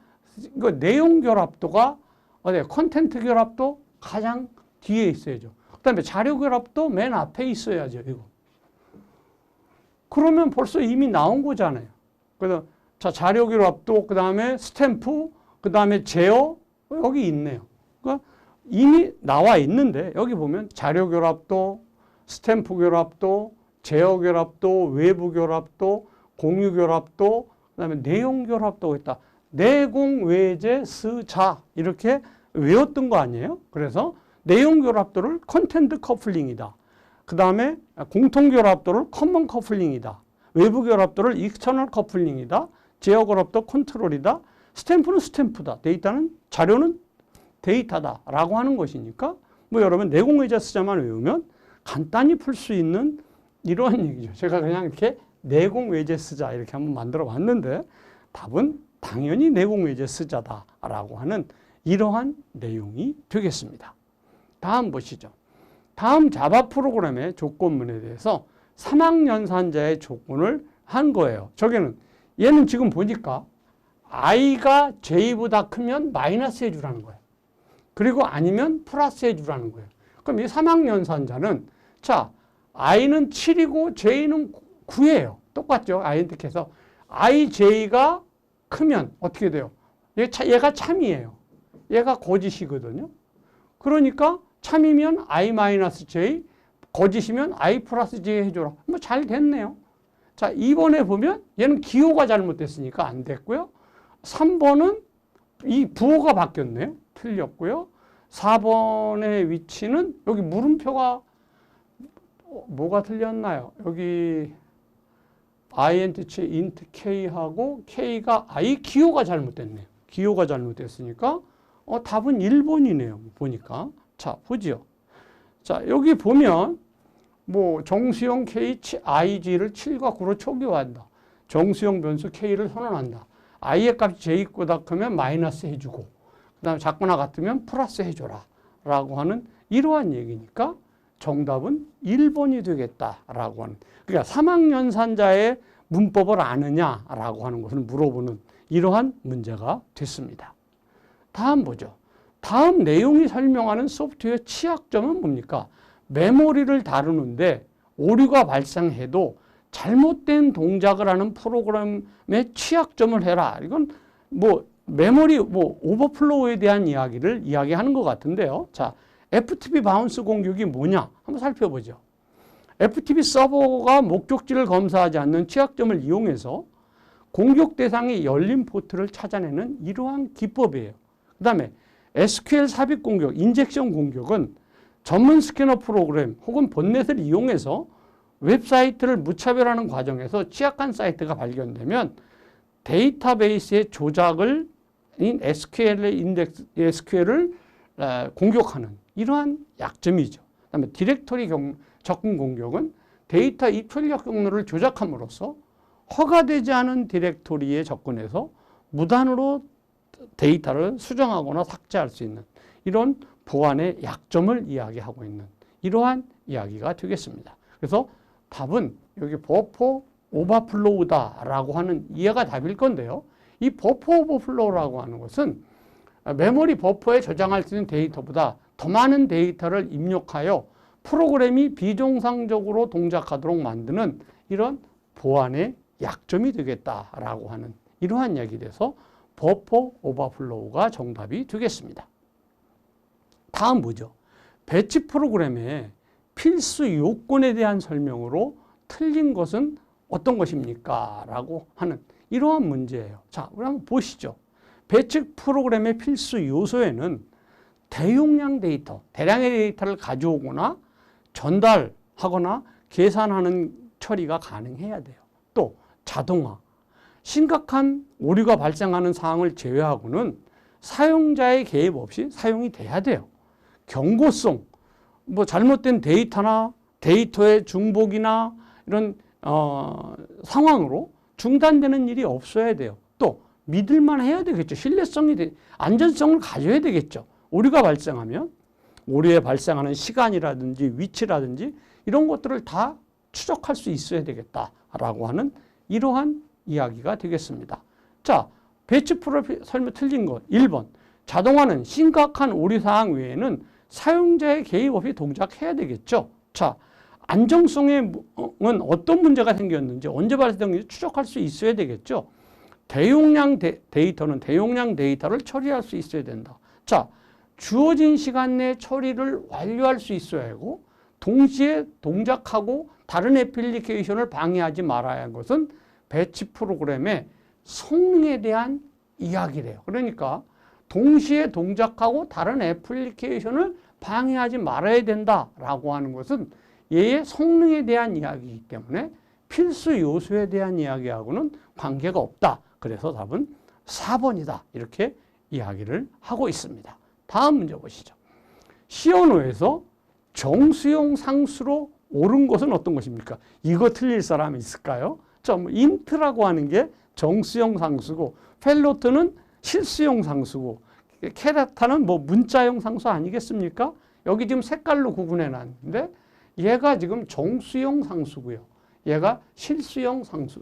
이거 내용 결합도가 어디에 컨텐트 결합도 가장 뒤에 있어야죠. 그다음에 자료 결합도 맨 앞에 있어야죠. 이거. 그러면 벌써 이미 나온 거잖아요. 그래서 자, 자료 결합도 그다음에 스탬프 그다음에 제어 여기 있네요. 그러니까 이미 나와 있는데 여기 보면 자료 결합도, 스탬프 결합도, 제어 결합도, 외부 결합도, 공유 결합도, 그다음에 내용 결합도 있다. 내공, 외제, 스, 자 이렇게 외웠던 거 아니에요? 그래서 내용 결합도를 컨텐트 커플링이다. 그다음에 공통 결합도를 커먼 커플링이다. 외부 결합도를 익스터널 커플링이다. 제어 결합도 컨트롤이다. 스탬프는 스탬프다. 데이터는 자료는 데이터다라고 하는 것이니까 뭐 여러분 내공, 외제, 쓰자만 외우면 간단히 풀 수 있는 이러한 얘기죠. 제가 그냥 이렇게 내공, 외제, 쓰자 이렇게 한번 만들어 봤는데 답은 당연히 내공, 외제, 쓰자다라고 하는 이러한 내용이 되겠습니다. 다음 보시죠. 다음 자바 프로그램의 조건문에 대해서 3학년산자의 조건을 한 거예요. 저기는 얘는 지금 보니까 i가 j보다 크면 마이너스 해주라는 거예요. 그리고 아니면 플러스 해주라는 거예요. 그럼 이 3학년산자는 자 i는 7이고 j는 9예요. 똑같죠. 아이덴틱해서 ij가 크면 어떻게 돼요? 얘가 참이에요. 얘가 거짓이거든요. 그러니까 참이면 i-j, 거짓이면 i 플러스 j 해줘라. 뭐 잘 됐네요. 자, 2번에 보면 얘는 기호가 잘못됐으니까 안 됐고요. 3번은 이 부호가 바뀌었네요. 틀렸고요. 4번의 위치는 여기 물음표가 뭐가 틀렸나요? 여기 int, int k하고 k가 i 기호가 잘못됐네요. 기호가 잘못됐으니까 답은 1번이네요. 보니까. 자, 보죠. 자, 여기 보면 뭐 정수형 k ig를 7과 9로 초기화한다. 정수형 변수 k를 선언한다. i의 값이 j보다 크면 마이너스 해주고 그 다음에 작거나 같으면 플러스 해줘라 라고 하는 이러한 얘기니까 정답은 1번이 되겠다라고 하는. 그러니까 3학년산자의 문법을 아느냐라고 하는 것을 물어보는 이러한 문제가 됐습니다. 다음 보죠. 다음 내용이 설명하는 소프트웨어 취약점은 뭡니까? 메모리를 다루는데 오류가 발생해도 잘못된 동작을 하는 프로그램의 취약점을 해라. 이건 뭐 메모리 오버플로우에 대한 이야기를 이야기하는 것 같은데요. 자, FTP 바운스 공격이 뭐냐? 한번 살펴보죠. FTP 서버가 목적지를 검사하지 않는 취약점을 이용해서 공격 대상이 열린 포트를 찾아내는 이러한 기법이에요. 그 다음에 SQL 삽입 공격, 인젝션 공격은 전문 스캐너 프로그램 혹은 본넷을 이용해서 웹사이트를 무차별하는 과정에서 취약한 사이트가 발견되면 데이터베이스의 조작을 SQL을 공격하는 이러한 약점이죠. 그다음에 디렉터리 접근 공격은 데이터 입출력 경로를 조작함으로써 허가되지 않은 디렉토리에 접근해서 무단으로 데이터를 수정하거나 삭제할 수 있는 이런 보안의 약점을 이야기하고 있는 이러한 이야기가 되겠습니다. 그래서 답은 여기 버퍼 오버플로우다라고 하는 이해가 답일 건데요. 이 버퍼 오버플로우라고 하는 것은 메모리 버퍼에 저장할 수 있는 데이터보다 더 많은 데이터를 입력하여 프로그램이 비정상적으로 동작하도록 만드는 이런 보안의 약점이 되겠다라고 하는 이러한 이야기에 대해서 버퍼 오버플로우가 정답이 되겠습니다. 다음 보죠. 배치 프로그램의 필수 요건에 대한 설명으로 틀린 것은 어떤 것입니까? 라고 하는 이러한 문제예요. 자, 우리 한번 보시죠. 배치 프로그램의 필수 요소에는 대용량 데이터, 대량의 데이터를 가져오거나 전달하거나 계산하는 처리가 가능해야 돼요. 또 자동화, 심각한 오류가 발생하는 사항을 제외하고는 사용자의 개입 없이 사용이 돼야 돼요. 경고성, 뭐 잘못된 데이터나 데이터의 중복이나 이런 상황으로 중단되는 일이 없어야 돼요. 또 믿을만 해야 되겠죠. 신뢰성이, 안전성을 가져야 되겠죠. 오류가 발생하면 오류에 발생하는 시간이라든지 위치라든지 이런 것들을 다 추적할 수 있어야 되겠다라고 하는 이러한 이야기가 되겠습니다. 자, 배치 프로필 설명 틀린 것 1번. 자동화는 심각한 오류 사항 외에는 사용자의 개입 없이 동작해야 되겠죠. 자, 안정성에는 어떤 문제가 생겼는지 언제 발생했는지 추적할 수 있어야 되겠죠. 대용량 데이터는 대용량 데이터를 처리할 수 있어야 된다. 자, 주어진 시간 내에 처리를 완료할 수 있어야 하고 동시에 동작하고 다른 애플리케이션을 방해하지 말아야 하는 것은 배치 프로그램의 성능에 대한 이야기래요. 그러니까 동시에 동작하고 다른 애플리케이션을 방해하지 말아야 된다라고 하는 것은 얘의 성능에 대한 이야기이기 때문에 필수 요소에 대한 이야기하고는 관계가 없다. 그래서 답은 4번이다. 이렇게 이야기를 하고 있습니다. 다음 문제 보시죠. 시언어에서 정수용 상수로 옳은 것은 어떤 것입니까? 이거 틀릴 사람이 있을까요? 인트라고 하는 게 정수용 상수고 펠로트는 실수용 상수고 캐라타는 뭐 문자용 상수 아니겠습니까? 여기 지금 색깔로 구분해 놨는데 얘가 지금 정수용 상수고요. 얘가 실수용 상수,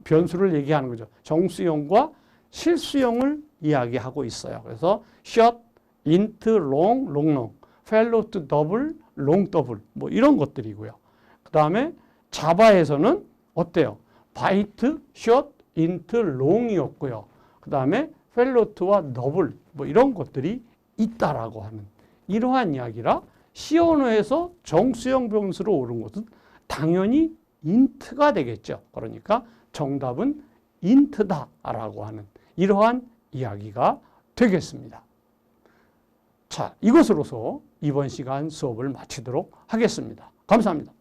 변수를 얘기하는 거죠. 정수용과 실수용을 이야기하고 있어요. 그래서 short, int, long, long, long, float, double, long, double 뭐 이런 것들이고요. 그 다음에 자바에서는 어때요? byte, short, int, long이었고요. 그 다음에 float와 double 뭐 이런 것들이 있다라고 하는 이러한 이야기라 C 언어에서 정수형 변수로 옳은 것은 당연히 int가 되겠죠. 그러니까 정답은 int다라고 하는 이러한 이야기가 되겠습니다. 자, 이것으로서 이번 시간 수업을 마치도록 하겠습니다. 감사합니다.